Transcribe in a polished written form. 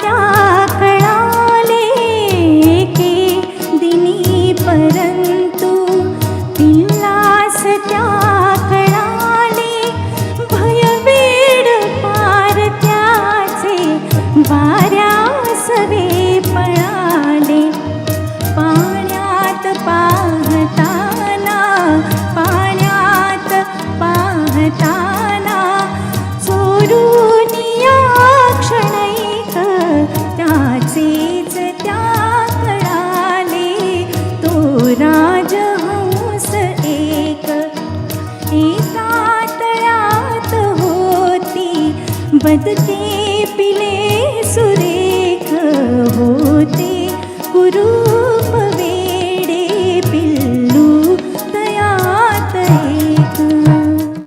त्या कळाले की दिनी, परंतु पिल्लास त्या कळाले भयवेड पार त्याचे, वाऱ्यास वे पळाले. पाण्यात पाहताना, पाण्यात पाहताना चोरून या क्षणैक त्याचेच त्या कळाले. तो राजहंस एक एका तळ्यात होती, बदके पिले सुरेख होते. कुरू